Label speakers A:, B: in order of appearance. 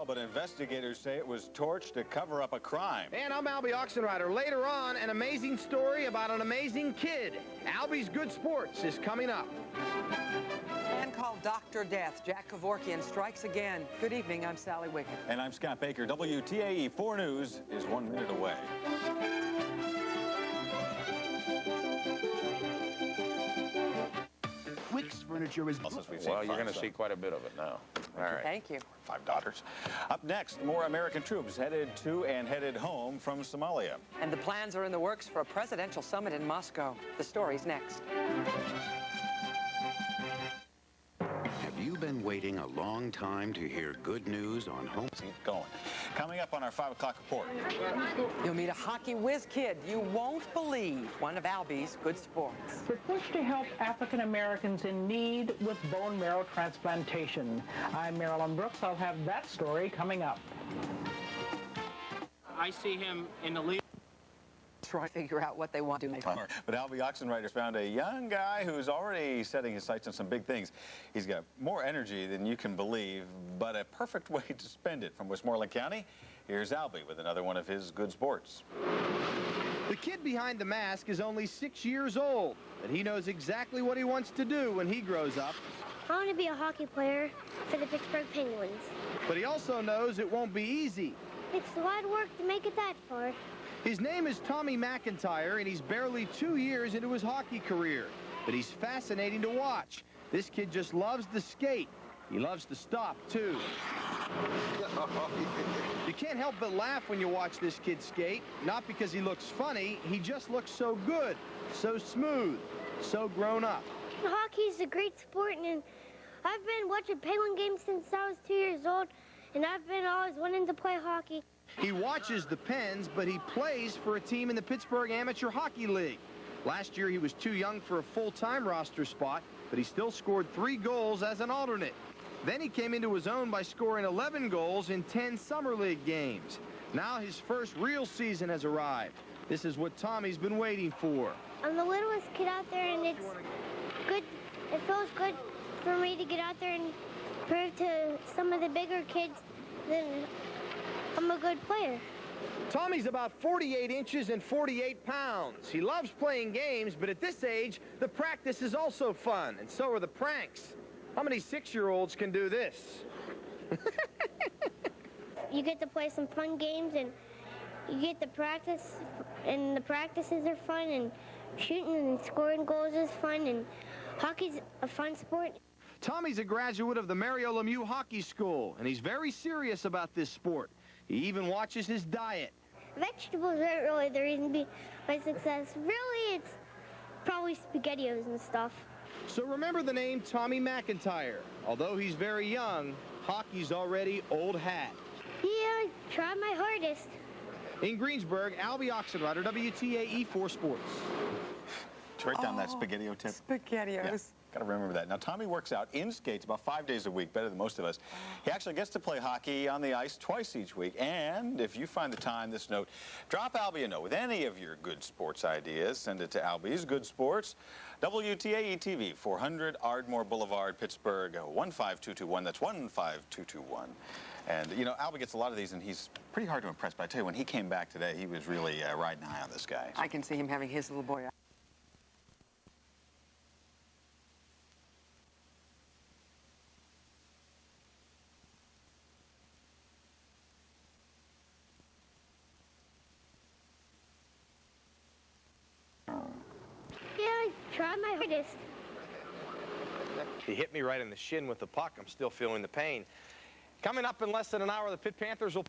A: But investigators say it was torched to cover up a crime.
B: And I'm Albie Oxenrider. Later on, an amazing story about an amazing kid. Albie's Good Sports is coming up.
C: Man called Dr. Death, Jack Kevorkian, strikes again. Good evening, I'm Sally Wiggin.
A: And I'm Scott Baker. WTAE 4 News is 1 minute away.
D: Wick's furniture is...
E: Well, you're going to see quite a bit of it now. All right.
C: Thank you.
A: 5 daughters. Up next, more American troops headed to and headed home from Somalia.
C: And the plans are in the works for a presidential summit in Moscow. The story's next.
F: Have you been waiting a long time to hear good news on home?
A: Keep going. Coming up on our 5 o'clock report.
C: You'll meet a hockey whiz kid you won't believe. One of Albie's Good Sports.
G: We're pushed to help African Americans in need with bone marrow transplantation. I'm Marilyn Brooks. I'll have that story coming up.
H: I see him in the lead.
C: Try to figure out what they want to make.
A: But Albie Oxenrider found a young guy who's already setting his sights on some big things. He's got more energy than you can believe, but a perfect way to spend it. From Westmoreland County, here's Albie with another one of his good sports.
B: The kid behind the mask is only 6 years old, but he knows exactly what he wants to do when he grows up.
I: I want to be a hockey player for the Pittsburgh Penguins.
B: But he also knows it won't be easy.
I: It's a lot of work to make it that far.
B: His name is Tommy McIntyre, and he's barely 2 years into his hockey career. But he's fascinating to watch. This kid just loves to skate. He loves to stop, too. You can't help but laugh when you watch this kid skate. Not because he looks funny. He just looks so good, so smooth, so grown up.
I: Hockey is a great sport, and I've been watching Penguin games since I was 2 years old, and I've been always wanting to play hockey.
B: He watches the Pens, but he plays for a team in the Pittsburgh Amateur Hockey League. Last year, he was too young for a full-time roster spot, but he still scored 3 goals as an alternate. Then he came into his own by scoring 11 goals in 10 Summer League games. Now his first real season has arrived. This is what Tommy's been waiting for.
I: I'm the littlest kid out there, and it's good. It feels good for me to get out there and prove to some of the bigger kids that I'm a good player.
B: Tommy's about 48 inches and 48 pounds. He loves playing games, but at this age, the practice is also fun, and so are the pranks. How many 6-year-olds can do this?
I: You get to play some fun games, and you get to practice, and the practices are fun, and shooting and scoring goals is fun, and hockey's a fun sport.
B: Tommy's a graduate of the Mario Lemieux Hockey School, and he's very serious about this sport. He even watches his diet.
I: Vegetables aren't really the reason behind my success. Really, it's probably SpaghettiOs and stuff.
B: So remember the name Tommy McIntyre. Although he's very young, hockey's already old hat.
I: Yeah, I tried my hardest.
B: In Greensburg, Albie Oxenrider, WTAE 4 Sports.
A: Did you write down that SpaghettiO tip?
C: SpaghettiOs.
A: Yeah. Got to remember that. Now, Tommy works out in skates about 5 days a week, better than most of us. He actually gets to play hockey on the ice twice each week. And if you find the time, this note, drop Albie a note with any of your good sports ideas. Send it to Albie's Good Sports, WTAE TV, 400 Ardmore Boulevard, Pittsburgh, 15221. That's 15221. And, you know, Albie gets a lot of these, and he's pretty hard to impress. But I tell you, when he came back today, he was really riding high on this guy.
C: I can see him having his little boy.
I: Yeah, I tried my hardest.
B: He hit me right in the shin with the puck. I'm still feeling the pain. Coming up in less than an hour, the Pitt Panthers will...